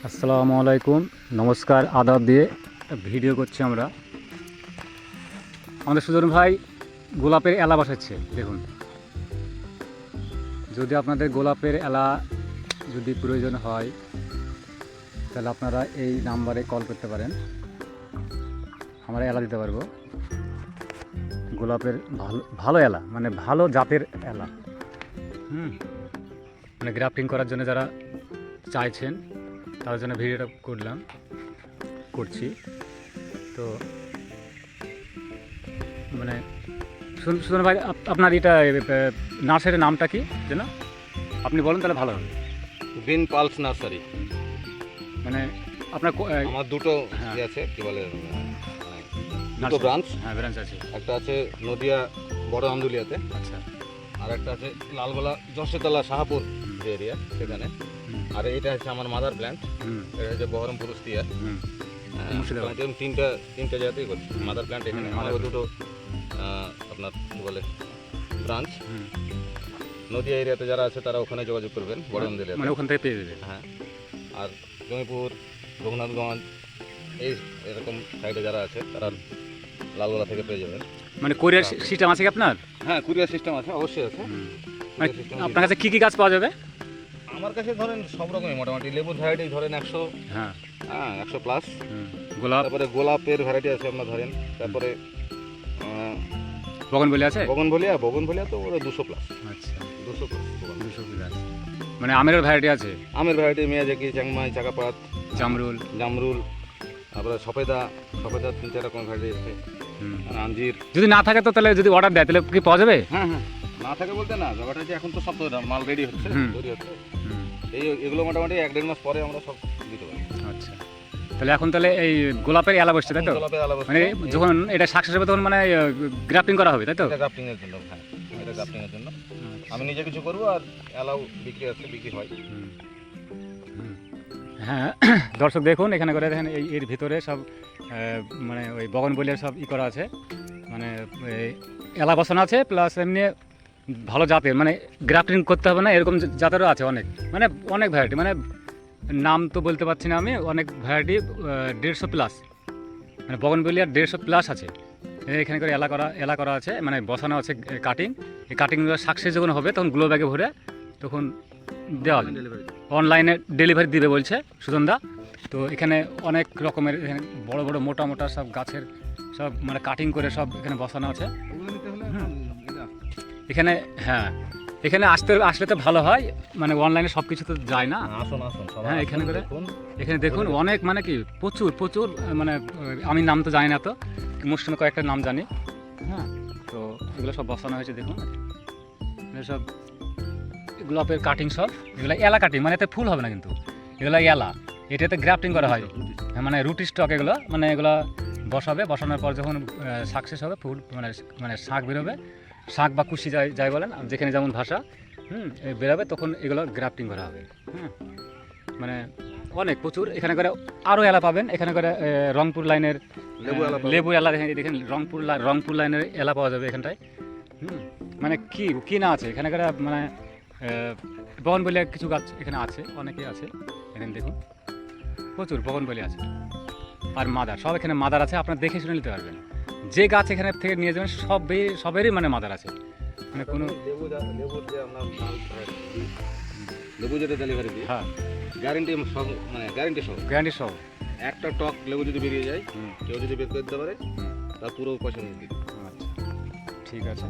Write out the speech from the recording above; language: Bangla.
আসসালামু আলাইকুম, নমস্কার, আদাব দিয়ে ভিডিও করছি আমরা। আমাদের সুজন ভাই গোলাপের এলা বসাচ্ছে। দেখুন, যদি আপনাদের গোলাপের এলা যদি প্রয়োজন হয় তাহলে আপনারা এই নাম্বারে কল করতে পারেন, আমরা এলা দিতে পারবো। গোলাপের ভালো ভালো এলা, মানে ভালো জাতের এলা, মানে গ্রাফটিং করার জন্য যারা চাইছেন তার জন্য ভিডিওটা করছি। তো মানে সুন্দর ভাই, আপনার এটা নার্সারির নামটা কি যেন আপনি বলেন, তাহলে ভালো হবে। Green pulse nursery. মানে আপনার আমার দুটো আছে, কি বলে, দুটো ব্রাঞ্চ। হ্যাঁ, ব্রাঞ্চ আছে। একটা আছে নদিয়া বড় আমদুলিয়াতে, আচ্ছা। আর একটা আছে লালগোলা জর্ষেতলা শাহপুর যে এরিয়া, সেখানে। আর এটা হচ্ছে আমার মাদার প্ল্যান্ট, এটা হচ্ছে বহরমপুর উস্তিয়া। তিনটা জায়গাতেই করছি মাদার প্ল্যান্ট। এখানে আমার দুটো আপনার কি বলে ব্রাঞ্চ। নদিয়া এরিয়াতে যারা আছে তারা ওখানে যোগাযোগ করবেন, বড় আমদুলিয়া, মানে ওখান থেকে পেয়ে যাবে। হ্যাঁ। আর জমিপুর, রঘুনাথগঞ্জ, এই এরকম সাইডে যারা আছে তারা লালগোলা থেকে পেয়ে যাবেন। মানে কোরিয়ার সিস্টেম আছে কি আপনার? হ্যাঁ, কুরিয়ার সিস্টেম আছে, অবশ্যই আছে। মানে আপনার কাছে কী কী গাছ পাওয়া যাবে? আমার কাছে ধরেন সব রকমই, মোটামুটি লেবুর ভ্যারাইটি ধরেন 100, হ্যাঁ 100 প্লাস। গোলাপ, তারপরে গোলাপের ভ্যারাইটি আছে আপনার ধরেন, তারপরে বগনভেলিয়া আছে। বগনভেলিয়া তো ওরা 200 প্লাস। আচ্ছা, 200 প্লাস 200 প্লাস। মানে আমের ভ্যারাইটি আছে? আমের ভ্যারাইটি মিয়াজাকি, চাংমাই, চাকাপাত, জামরুল, তারপরে সফেদা 3-4 রকম ভ্যারাইটি আছে। আঞ্জির যদি না থাকে তো তাহলে যদি অর্ডার দেয় তাহলে কি পাওয়া যাবে? হ্যাঁ, না থাকে বলতে না, ব্যাপারটা যে এখন তো সব মাল রেডি হচ্ছে, তৈরি হচ্ছে। এগুলো মোটামুটি 1-1.5 মাস পরে আমরা সব দিতে পারি। আচ্ছা, তাহলে এই গোলাপের এলা বসছে, তাই তো? মানে যখন এটা সাকসেস হবে তখন মানে গ্রাফটিং করা হবে, তাই তো? গ্রাফটিং এর জন্য। হ্যাঁ, এটা গ্রাফটিং এর জন্য। আমি নিজে কিছু করবো, আর এলাও বিক্রি হয়। হ্যাঁ, দর্শক দেখুন, এখানে করে দেখেন এর ভিতরে সব মানে ওই বগনভেলিয়ার সব করা আছে, মানে এলা বসানো আছে, প্লাস এমনি ভালো জাতের, মানে গ্রাফটিং করতে হবে না এরকম জাতেরও আছে অনেক ভ্যারাইটি, মানে নাম তো বলতে পারছি না আমি। অনেক ভ্যারাইটি, 150 প্লাস, মানে বগনভেলিয়ার 150 প্লাস আছে। এখানে করে এলা করা আছে, মানে বসানো আছে কাটিং। এই কাটিংগুলো সাকসেস যখন হবে তখন গ্লো ব্যাগে ভরে তখন দেওয়া হবে। অনলাইনে ডেলিভারি দিবে বলছে সুজনদা। তো এখানে অনেক রকমের, এখানে বড় বড় মোটা সব গাছের সব মানে কাটিং করে সব এখানে বসানো আছে এখানে। হ্যাঁ, এখানে আসলে তো ভালো হয়, মানে অনলাইনে সব কিছু তো যায় না। আসুন। হ্যাঁ, এখানে দেখুন অনেক, মানে কি প্রচুর, মানে আমি নাম তো জানি না, তো মুসলিম কয়েকটা নাম জানি। হ্যাঁ, তো এগুলো সব বসানো হয়েছে দেখুন। সব গোলাপের কাটিং, সব এগুলো এলা কাটিং, মানে এতে ফুল হবে না কিন্তু, এগুলো এলা, এটাতে গ্রাফটিং করা হয়। মানে রুটি স্টক এগুলো, মানে এগুলো বসানোর পর যখন সাকসেস হবে, ফুল মানে শাক বেরোবে, শাক বা কুশি যাই বলেন, যেখানে যেমন ভাষা বেরোবে, তখন এগুলো গ্রাফটিং করা হবে। মানে প্রচুর এখানে করে আরও এলা পাবেন। এখানে করে রংপুর লাইনের লেবু এলা দেখেন, রংপুর লাইনের এলা পাওয়া যাবে এখানটায়। মানে কি না আছে এখানে করে, মানে বগনভেলিয়া কিছু গাছ এখানে আছে, অনেকেই আছে এখানে দেখুন, প্রচুর বগনভেলিয়া আছে। আর সব এখানে মাদার আছে, আপনারা দেখে শুনে নিতে পারবেন। যে গাছ এখানে থেকে নিয়ে যাবেন সবেরই মানে মাদার আছে, মানে কোনো লেবু যেটা ডেলিভারি দিই, হ্যাঁ, গ্যারান্টি সহ একটা টক লেবু যদি বেরিয়ে যায়, কেউ যদি বের করে দিতে পারে, তার পুরো পয়সা নিয়ে দিই। আচ্ছা, ঠিক আছে।